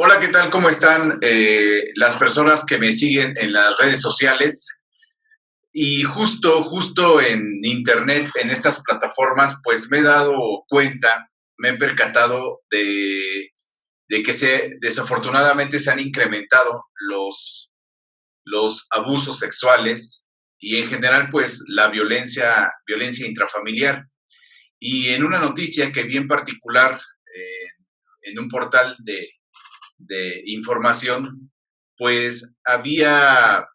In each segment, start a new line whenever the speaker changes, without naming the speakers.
Hola, ¿qué tal? ¿Cómo están las personas que me siguen en las redes sociales? Y justo en internet, en estas plataformas, pues me he dado cuenta, me he percatado de que desafortunadamente se han incrementado los abusos sexuales y en general, pues la violencia intrafamiliar. Y en una noticia que vi en particular en un portal de información, pues había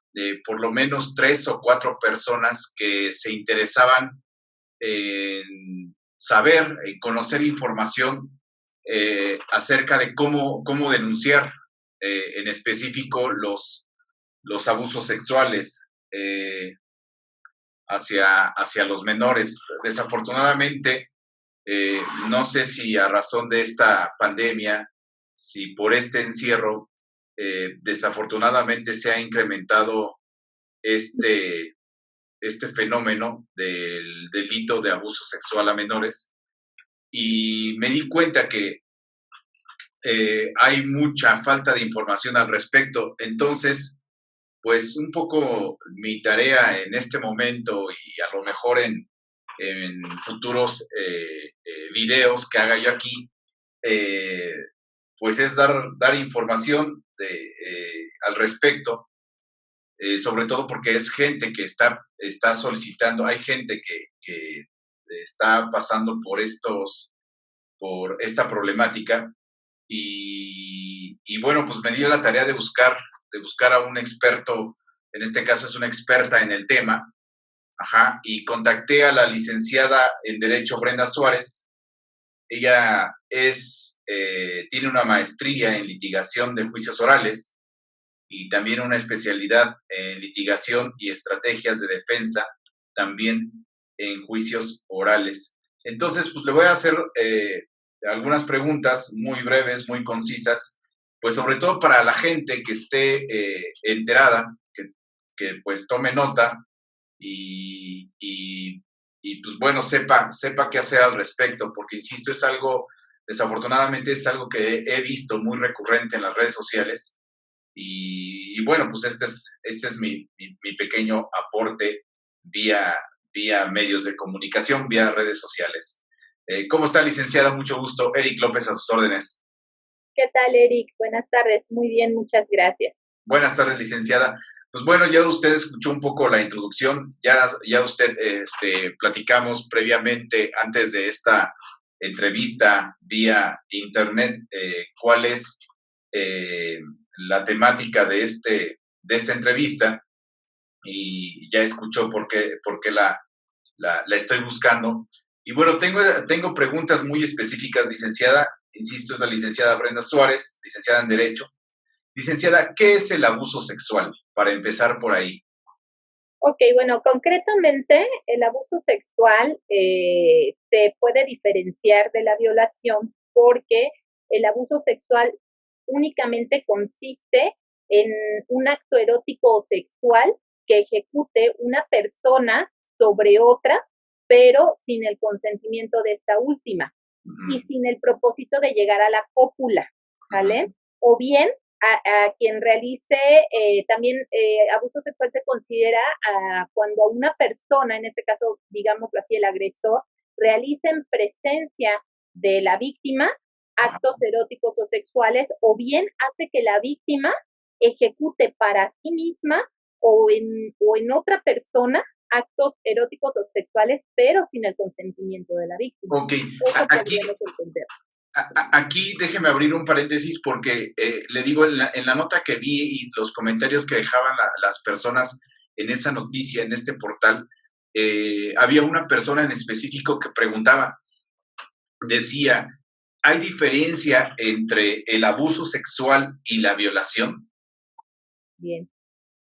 por lo menos 3 o 4 personas que se interesaban en saber, en conocer información acerca de cómo denunciar en específico los abusos sexuales hacia los menores. Desafortunadamente, no sé si a razón de esta pandemia, si por este encierro, desafortunadamente se ha incrementado este, este fenómeno del delito de abuso sexual a menores. Y me di cuenta que hay mucha falta de información al respecto. Entonces, pues un poco mi tarea en este momento y a lo mejor en futuros videos que haga yo aquí, eh, pues es dar información al respecto, sobre todo porque es gente que está solicitando, hay gente que está pasando por esta problemática y bueno, pues me di la tarea de buscar a un experto, en este caso es una experta en el tema, ajá, y contacté a la licenciada en Derecho Brenda Suárez. Ella tiene una maestría en litigación de juicios orales y también una especialidad en litigación y estrategias de defensa, también en juicios orales. Entonces, pues le voy a hacer algunas preguntas muy breves, muy concisas, pues sobre todo para la gente que esté enterada, que pues tome nota y pues bueno, sepa qué hacer al respecto, porque insisto, desafortunadamente es algo que he visto muy recurrente en las redes sociales y bueno, pues este es mi pequeño aporte vía, vía medios de comunicación, vía redes sociales. ¿Cómo está, licenciada? Mucho gusto. Eric López, a sus órdenes.
¿Qué tal, Eric? Buenas tardes. Muy bien, muchas gracias.
Buenas tardes, licenciada. Pues bueno, ya usted escuchó un poco la introducción, ya usted platicamos previamente antes de esta entrevista vía internet cuál es eh, la temática de esta entrevista y ya escuchó por qué la estoy buscando. Y bueno, tengo preguntas muy específicas, licenciada. Insisto, es la licenciada Brenda Suárez, licenciada en Derecho. Licenciada, ¿qué es el abuso sexual? Para empezar por ahí.
Ok, bueno, concretamente el abuso sexual se puede diferenciar de la violación porque el abuso sexual únicamente consiste en un acto erótico o sexual que ejecute una persona sobre otra, pero sin el consentimiento de esta última y sin el propósito de llegar a la cópula, ¿sale? O bien a quien realice también abuso sexual se considera cuando una persona, en este caso, digámoslo así, el agresor, realiza en presencia de la víctima actos eróticos o sexuales, o bien hace que la víctima ejecute para sí misma o en otra persona actos eróticos o sexuales, pero sin el consentimiento de la víctima.
Ok,
Eso
aquí,
podríamos entender.
aquí déjeme abrir un paréntesis porque le digo, en la nota que vi y los comentarios que dejaban las personas en esa noticia, en este portal, había una persona en específico que preguntaba, decía, ¿hay diferencia entre el abuso sexual y la violación?
Bien.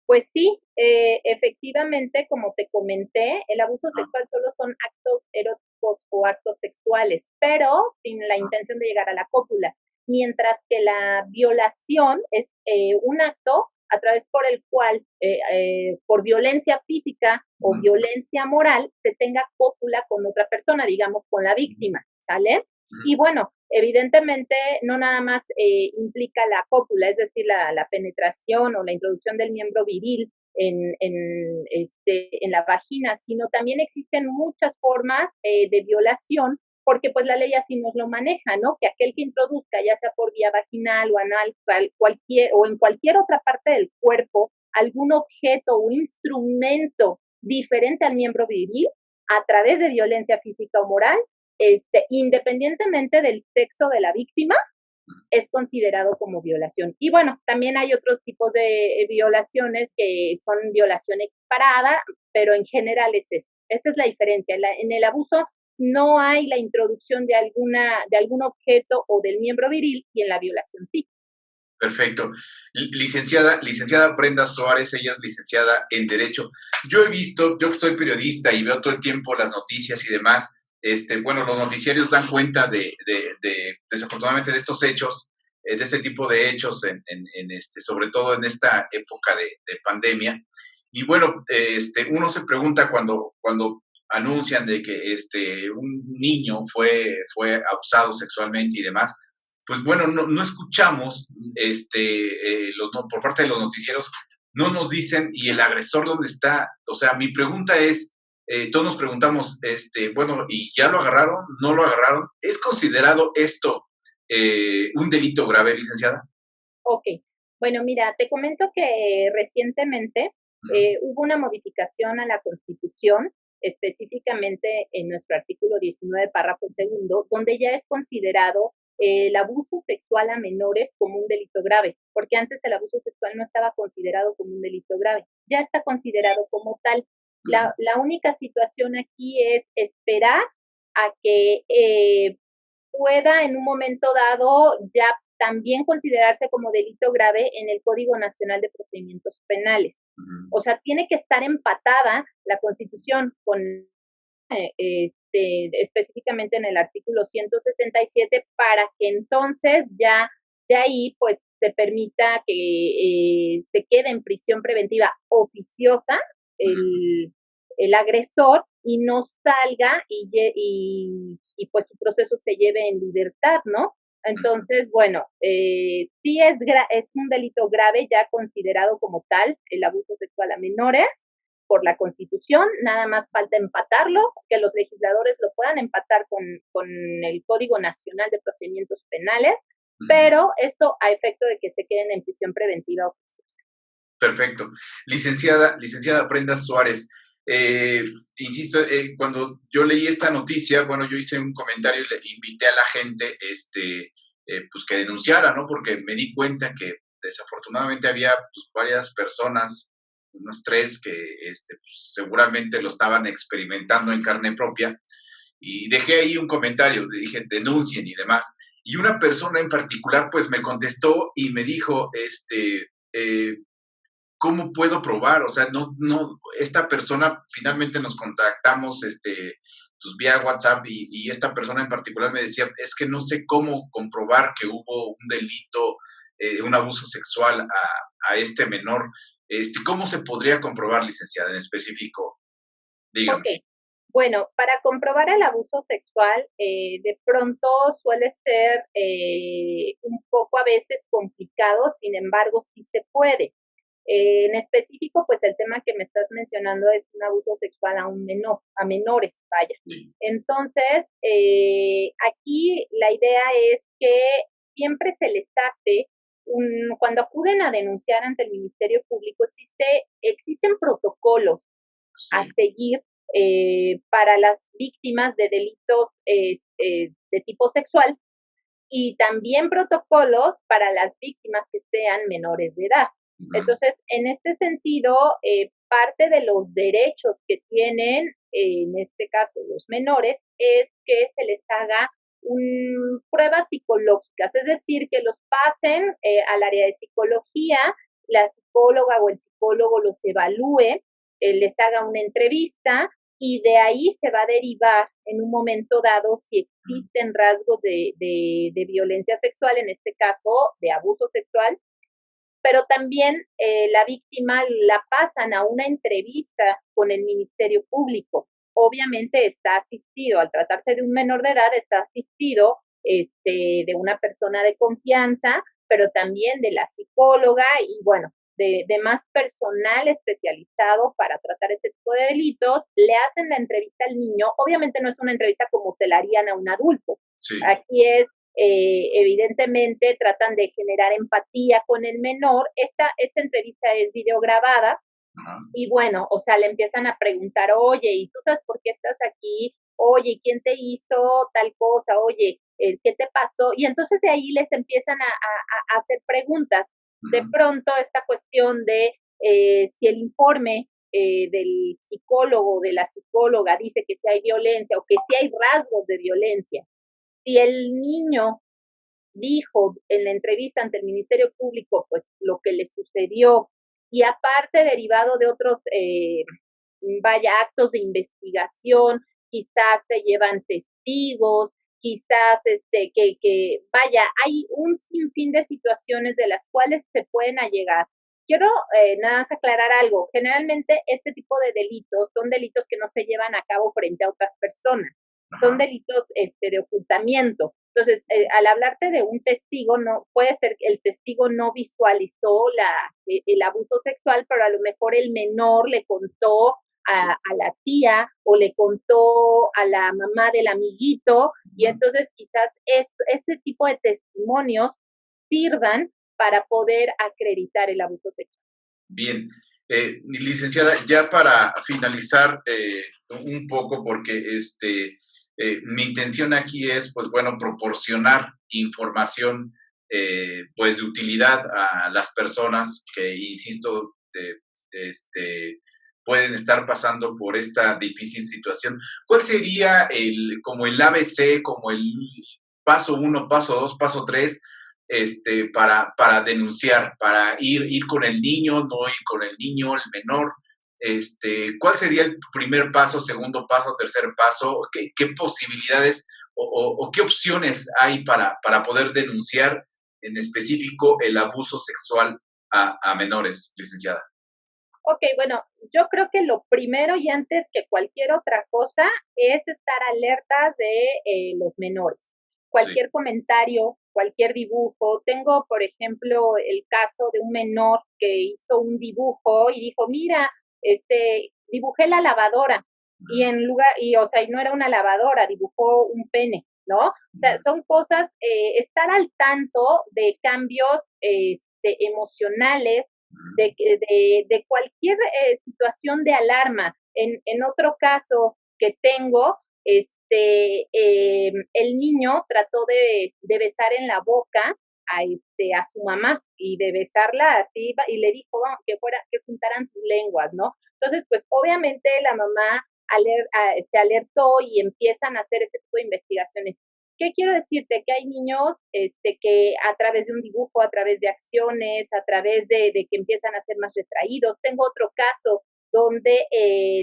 Pues sí, efectivamente, como te comenté, el abuso sexual solo son actos eróticos o actos sexuales, pero sin la intención de llegar a la cópula, mientras que la violación es un acto a través por el cual, por violencia física o violencia moral, se tenga cópula con otra persona, digamos, con la víctima, ¿sale? Y bueno, Evidentemente, no nada más implica la cópula, es decir, la penetración o la introducción del miembro viril en la vagina, sino también existen muchas formas de violación, porque pues la ley así nos lo maneja, ¿no? Que aquel que introduzca, ya sea por vía vaginal o anal, o en cualquier otra parte del cuerpo, algún objeto o instrumento diferente al miembro viril, a través de violencia física o moral, independientemente del sexo de la víctima, es considerado como violación. Y bueno, también hay otros tipos de violaciones que son violación equiparada, pero en general es esto. Esta es la diferencia. En el abuso no hay la introducción de algún objeto o del miembro viril, y en la violación sí.
Perfecto. Licenciada Brenda Suárez, ella es licenciada en Derecho. Yo que soy periodista y veo todo el tiempo las noticias y demás, bueno, los noticiarios dan cuenta desafortunadamente, de estos hechos, de este tipo de hechos, sobre todo en esta época de pandemia. Y bueno, uno se pregunta cuando anuncian de que un niño fue abusado sexualmente y demás, pues bueno, no escuchamos por parte de los noticieros, no nos dicen, ¿y el agresor dónde está? O sea, mi pregunta es, todos nos preguntamos, bueno, ¿y ya lo agarraron? ¿No lo agarraron? ¿Es considerado esto un delito grave, licenciada?
Ok, bueno, mira, te comento que recientemente hubo una modificación a la Constitución, específicamente en nuestro artículo 19, párrafo segundo, donde ya es considerado el abuso sexual a menores como un delito grave, porque antes el abuso sexual no estaba considerado como un delito grave, ya está considerado como tal. La única situación aquí es esperar a que pueda en un momento dado ya también considerarse como delito grave en el Código Nacional de Procedimientos Penales. O sea, tiene que estar empatada la Constitución con específicamente en el artículo 167, para que entonces ya de ahí pues se permita que se quede en prisión preventiva oficiosa el agresor y no salga y pues su proceso se lleve en libertad, ¿no? Entonces, bueno, sí es un delito grave ya considerado como tal el abuso sexual a menores por la Constitución, nada más falta empatarlo, que los legisladores lo puedan empatar con el Código Nacional de Procedimientos Penales, pero esto a efecto de que se queden en prisión preventiva oficiosa.
Perfecto. Licenciada Brenda Suárez, insisto, cuando yo leí esta noticia, bueno, yo hice un comentario y le invité a la gente, pues que denunciara, ¿no? Porque me di cuenta que desafortunadamente había pues, varias personas, unas tres, que pues, seguramente lo estaban experimentando en carne propia, y dejé ahí un comentario, dije, denuncien y demás. Y una persona en particular, pues me contestó y me dijo, ¿cómo puedo probar? O sea, esta persona, finalmente nos contactamos, pues vía WhatsApp, y esta persona en particular me decía, es que no sé cómo comprobar que hubo un delito, un abuso sexual a este menor. ¿Cómo se podría comprobar, licenciada, en específico? Dígame.
Ok, bueno, para comprobar el abuso sexual, de pronto suele ser un poco a veces complicado, sin embargo, sí se puede. En específico, pues el tema que me estás mencionando es un abuso sexual a un menor, a menores, vaya. Sí. Entonces, aquí la idea es que siempre se les hace cuando acuden a denunciar ante el Ministerio Público, existen protocolos a seguir para las víctimas de delitos de tipo sexual, y también protocolos para las víctimas que sean menores de edad. Entonces, en este sentido, parte de los derechos que tienen, en este caso los menores, es que se les haga pruebas psicológicas, es decir, que los pasen al área de psicología, la psicóloga o el psicólogo los evalúe, les haga una entrevista, y de ahí se va a derivar en un momento dado si existen rasgos de violencia sexual, en este caso de abuso sexual, pero también la víctima la pasan a una entrevista con el Ministerio Público. Obviamente está asistido, al tratarse de un menor de edad, está asistido de una persona de confianza, pero también de la psicóloga y bueno, de más personal especializado para tratar este tipo de delitos, le hacen la entrevista al niño. Obviamente no es una entrevista como se la harían a un adulto.
Sí.
Aquí es, evidentemente, tratan de generar empatía con el menor. Esta entrevista es videograbada. Ajá. Y bueno, o sea, le empiezan a preguntar, oye, ¿y tú sabes por qué estás aquí? Oye, ¿quién te hizo tal cosa? Oye, ¿qué te pasó? Y entonces de ahí les empiezan a hacer preguntas. De pronto esta cuestión de si el informe del psicólogo o de la psicóloga dice que si hay violencia o que si hay rasgos de violencia, si el niño dijo en la entrevista ante el Ministerio Público pues lo que le sucedió y aparte derivado de otros actos de investigación, quizás se llevan testigos, quizás hay un sinfín de situaciones de las cuales se pueden allegar. Quiero nada más aclarar algo. Generalmente este tipo de delitos son delitos que no se llevan a cabo frente a otras personas. Ajá. Son delitos de ocultamiento. Entonces, al hablarte de un testigo, no puede ser que el testigo no visualizó el abuso sexual, pero a lo mejor el menor le contó a la tía o le contó a la mamá del amiguito y entonces quizás ese tipo de testimonios sirvan para poder acreditar el abuso sexual.
Bien, licenciada, ya para finalizar un poco, porque mi intención aquí es, pues bueno, proporcionar información pues de utilidad a las personas que, insisto, pueden estar pasando por esta difícil situación. ¿Cuál sería como el ABC, como el paso 1, paso 2, paso 3, para denunciar, para ir con el niño, no ir con el niño, el menor? ¿Cuál sería el primer paso, segundo paso, tercer paso? ¿Qué posibilidades o qué opciones hay para poder denunciar en específico el abuso sexual a menores, licenciada?
Ok, bueno, yo creo que lo primero y antes que cualquier otra cosa es estar alertas de los menores. Cualquier comentario, cualquier dibujo. Tengo, por ejemplo, el caso de un menor que hizo un dibujo y dijo, mira, dibujé la lavadora y o sea, y no era una lavadora, dibujó un pene, ¿no? O sea, son cosas, estar al tanto de cambios emocionales, de cualquier situación de alarma. En otro caso que tengo, el niño trató de besar en la boca a su mamá y de besarla así y le dijo vamos, que juntaran sus lenguas, ¿no? Entonces, pues obviamente la mamá se alertó y empiezan a hacer este tipo de investigaciones. ¿Qué quiero decirte? Que hay niños que a través de un dibujo, a través de acciones, a través de que empiezan a ser más retraídos. Tengo otro caso donde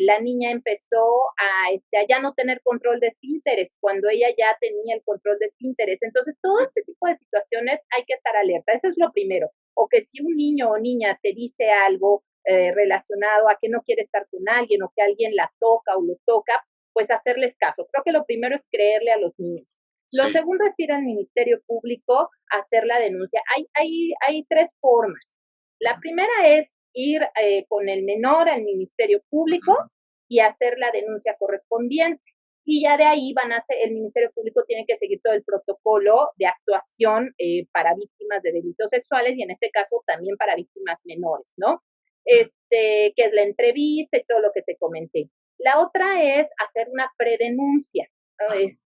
la niña empezó a ya no tener control de esfínteres, cuando ella ya tenía el control de esfínteres. Entonces, todo este tipo de situaciones hay que estar alerta. Eso es lo primero. O que si un niño o niña te dice algo relacionado a que no quiere estar con alguien o que alguien la toca o lo toca, pues hacerles caso. Creo que lo primero es creerle a los niños. Lo segundo es ir al Ministerio Público a hacer la denuncia. Hay tres formas. La primera es ir con el menor al Ministerio Público y hacer la denuncia correspondiente. Y ya de ahí el Ministerio Público tiene que seguir todo el protocolo de actuación para víctimas de delitos sexuales y en este caso también para víctimas menores, ¿no? Que es la entrevista y todo lo que te comenté. La otra es hacer una predenuncia. Haces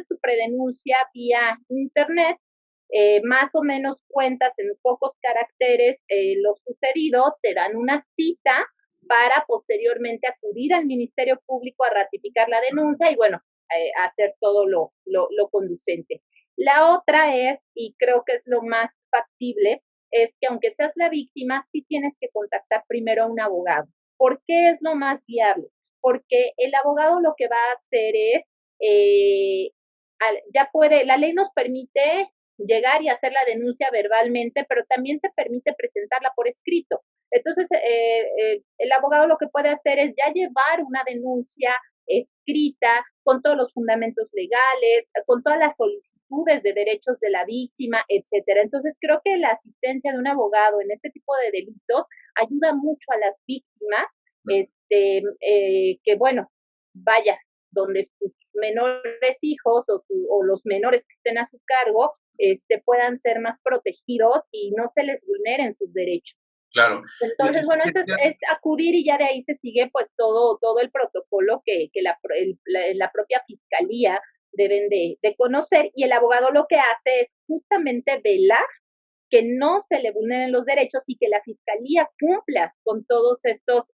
tu predenuncia vía internet, más o menos cuentas en pocos caracteres lo sucedido, te dan una cita para posteriormente acudir al Ministerio Público a ratificar la denuncia y bueno, hacer todo lo conducente. La otra es, y creo que es lo más factible, es que aunque seas la víctima, sí tienes que contactar primero a un abogado. ¿Por qué es lo más viable? Porque el abogado lo que va a hacer es la ley nos permite llegar y hacer la denuncia verbalmente, pero también te permite presentarla por escrito. Entonces, el abogado lo que puede hacer es ya llevar una denuncia escrita con todos los fundamentos legales, con todas las solicitudes solicitudes de derechos de la víctima, etcétera. Entonces, creo que la asistencia de un abogado en este tipo de delitos ayuda mucho a las víctimas, que bueno, vaya, donde sus menores hijos o los menores que estén a su cargo, puedan ser más protegidos y no se les vulneren sus derechos.
Claro.
Entonces, bueno, esto es acudir y ya de ahí se sigue pues todo el protocolo que la propia fiscalía deben de conocer, y el abogado lo que hace es justamente velar que no se le vulneren los derechos y que la fiscalía cumpla con todos estos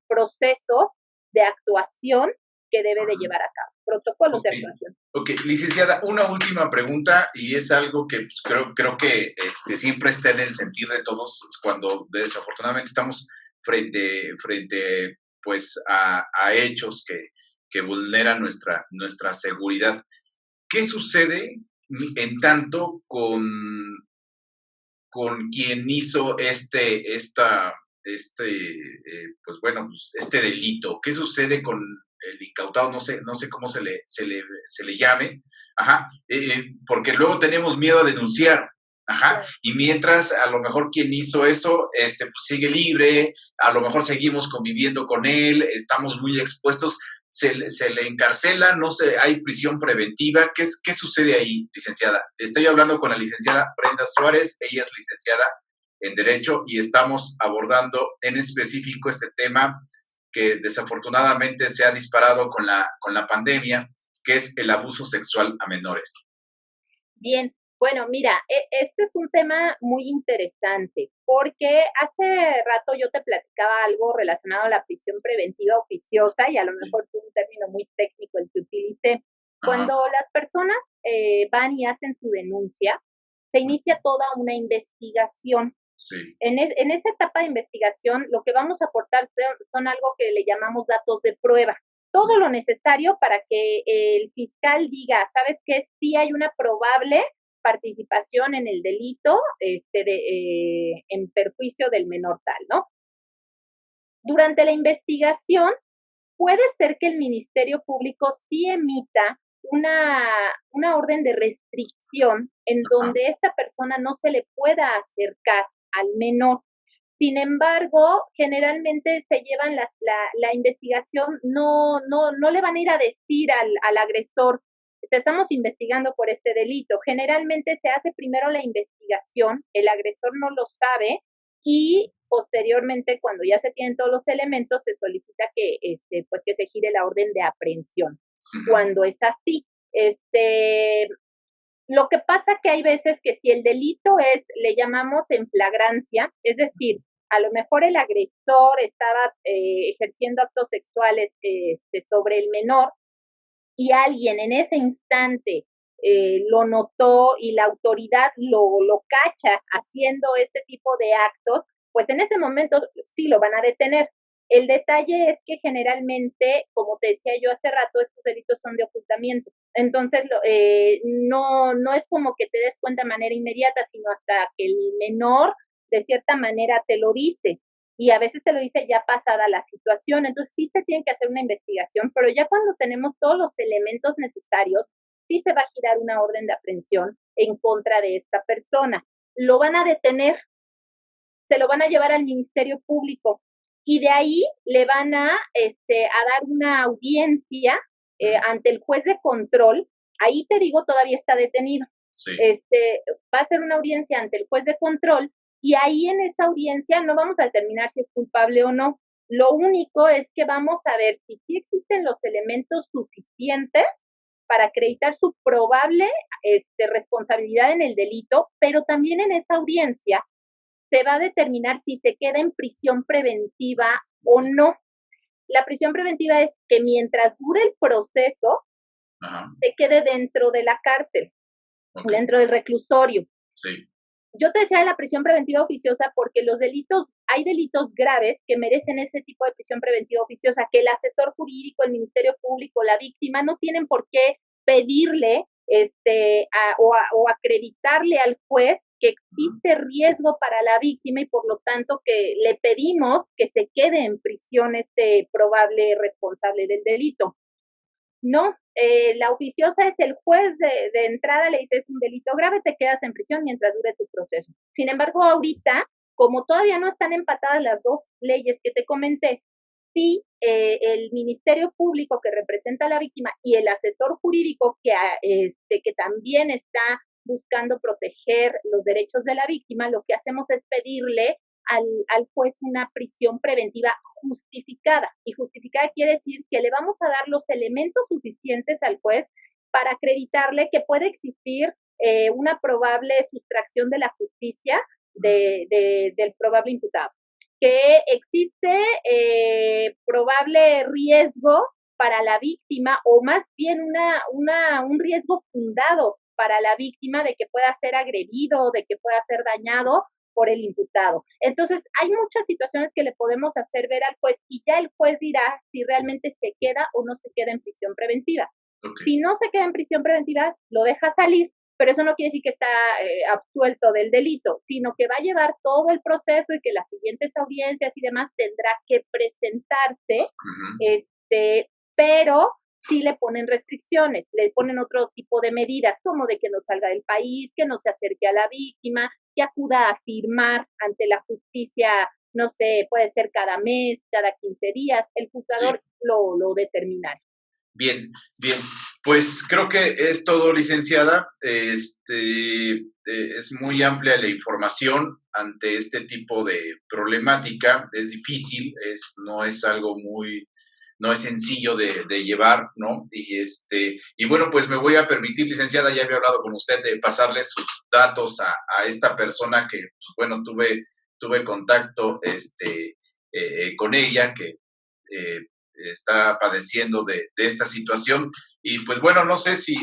procesos de actuación que debe de llevar a cabo, protocolos de actuación.
Ok, licenciada, una última pregunta, y es algo que pues, creo que siempre está en el sentir de todos cuando desafortunadamente estamos frente pues a hechos que vulneran nuestra seguridad. ¿Qué sucede en tanto con quien hizo pues bueno, pues este delito? ¿Qué sucede con el incautado? No sé cómo se le llame, ajá, porque luego tenemos miedo a denunciar, ajá, y mientras a lo mejor quien hizo eso, pues sigue libre, a lo mejor seguimos conviviendo con él, estamos muy expuestos, se le encarcela, no sé, hay prisión preventiva. ¿Qué sucede ahí, licenciada? Estoy hablando con la licenciada Brenda Suárez, ella es licenciada en Derecho y estamos abordando en específico este tema que desafortunadamente se ha disparado con la pandemia, que es el abuso sexual a menores.
Bien, bueno, mira, este es un tema muy interesante porque hace rato yo te platicaba algo relacionado a la prisión preventiva oficiosa, y a lo mejor fue un término muy técnico el que utilicé. Cuando las personas van y hacen su denuncia, se inicia toda una investigación. Sí. En esa etapa de investigación, lo que vamos a aportar son algo que le llamamos datos de prueba. Todo lo necesario para que el fiscal diga, ¿sabes qué? Sí hay una probable participación en el delito en perjuicio del menor tal, ¿no? Durante la investigación, puede ser que el Ministerio Público sí emita una orden de restricción en donde esta persona no se le pueda acercar al menor. Sin embargo, generalmente se llevan la investigación, no le van a ir a decir al agresor, te estamos investigando por este delito. Generalmente se hace primero la investigación, el agresor no lo sabe, y posteriormente, cuando ya se tienen todos los elementos, se solicita pues que se gire la orden de aprehensión. Cuando es así, lo que pasa que hay veces que si el delito le llamamos en flagrancia, es decir, a lo mejor el agresor estaba ejerciendo actos sexuales sobre el menor y alguien en ese instante lo notó y la autoridad lo cacha haciendo este tipo de actos, pues en ese momento sí lo van a detener. El detalle es que generalmente, como te decía yo hace rato, estos delitos son de ocultamiento. Entonces, no es como que te des cuenta de manera inmediata, sino hasta que el menor, de cierta manera, te lo dice. Y a veces te lo dice ya pasada la situación. Entonces, sí se tiene que hacer una investigación, pero ya cuando tenemos todos los elementos necesarios, sí se va a girar una orden de aprehensión en contra de esta persona. Lo van a detener, se lo van a llevar al Ministerio Público, y de ahí le van a dar una audiencia ante el juez de control. Ahí te digo, todavía está detenido. Sí. Va a ser una audiencia ante el juez de control, y ahí en esa audiencia no vamos a determinar si es culpable o no. Lo único es que vamos a ver si sí existen los elementos suficientes para acreditar su probable responsabilidad en el delito, pero también en esa audiencia se va a determinar si se queda en prisión preventiva o no. La prisión preventiva es que mientras dure el proceso, se quede dentro de la cárcel, dentro del reclusorio. Sí. Yo te decía de la prisión preventiva oficiosa porque hay delitos graves que merecen ese tipo de prisión preventiva oficiosa, que el asesor jurídico, el Ministerio Público, la víctima no tienen por qué pedirle o acreditarle al juez que existe riesgo para la víctima, y por lo tanto que le pedimos que se quede en prisión probable responsable del delito. No, la oficiosa es el juez de entrada, le dice es un delito grave, te quedas en prisión mientras dure tu proceso. Sin embargo, ahorita, como todavía no están empatadas las dos leyes que te comenté, sí el Ministerio Público que representa a la víctima y el asesor jurídico que también está buscando proteger los derechos de la víctima, lo que hacemos es pedirle al juez una prisión preventiva justificada. Y justificada quiere decir que le vamos a dar los elementos suficientes al juez para acreditarle que puede existir una probable sustracción de la justicia del probable imputado, que existe probable riesgo para la víctima o más bien un riesgo fundado para la víctima de que pueda ser agredido, de que pueda ser dañado por el imputado. Entonces, hay muchas situaciones que le podemos hacer ver al juez y ya el juez dirá si realmente se queda o no se queda en prisión preventiva. Okay. Si no se queda en prisión preventiva, lo deja salir, pero eso no quiere decir que está absuelto del delito, sino que va a llevar todo el proceso y que las siguientes audiencias y demás tendrá que presentarse, pero sí le ponen restricciones, le ponen otro tipo de medidas, como de que no salga del país, que no se acerque a la víctima, que acuda a firmar ante la justicia, no sé, puede ser cada mes, cada 15 días, el juzgador lo determinará.
Bien, bien. Pues creo que es todo, licenciada. Es muy amplia la información ante este tipo de problemática. Es difícil, no es algo no es sencillo de llevar, ¿no? Y bueno, pues me voy a permitir, licenciada, ya había hablado con usted de pasarle sus datos a esta persona que, pues, bueno, tuve contacto con ella, que está padeciendo de esta situación. Y pues bueno, no sé si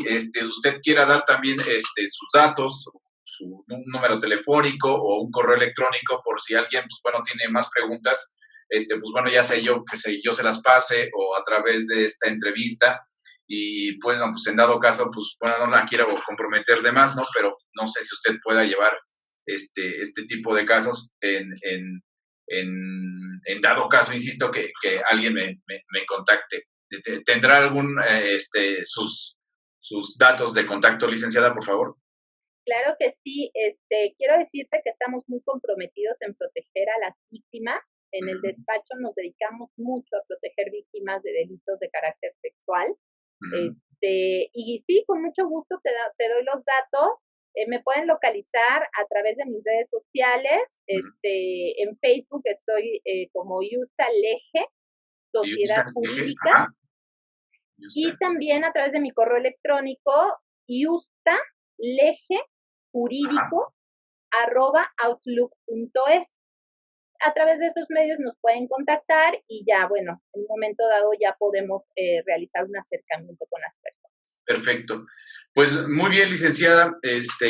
usted quiera dar también sus datos, un número telefónico o un correo electrónico por si alguien, pues bueno, tiene más preguntas. Pues bueno, ya sé yo que yo se las pase o a través de esta entrevista y pues, no, pues en dado caso, pues bueno, no la quiero comprometer de más, ¿no? Pero no sé si usted pueda llevar este tipo de casos en dado caso, insisto, que alguien me contacte. ¿Tendrá algún, sus datos de contacto, licenciada, por favor?
Claro que sí. Quiero decirte que estamos muy comprometidos en proteger a las víctimas. En el despacho nos dedicamos mucho a proteger víctimas de delitos de carácter sexual. Y sí, con mucho gusto te doy los datos. Me pueden localizar a través de mis redes sociales. En Facebook estoy como Yusta Leje, Sociedad Jurídica. Y también a través de mi correo electrónico, yustalejejurídico@outlook.es. A través de esos medios nos pueden contactar y ya, bueno, en un momento dado ya podemos realizar un acercamiento con las personas.
Perfecto. Pues muy bien, licenciada.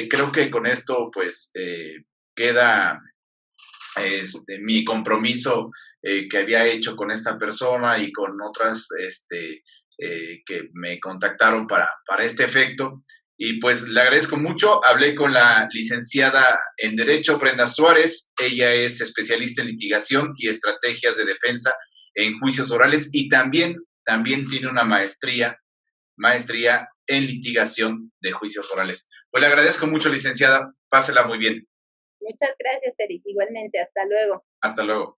Creo que con esto, pues, queda mi compromiso que había hecho con esta persona y con otras que me contactaron para este efecto. Y pues le agradezco mucho. Hablé con la licenciada en Derecho, Brenda Suárez. Ella es especialista en litigación y estrategias de defensa en juicios orales y también tiene una maestría en litigación de juicios orales. Pues le agradezco mucho, licenciada. Pásela muy bien.
Muchas gracias, Eric. Igualmente. Hasta luego.
Hasta luego.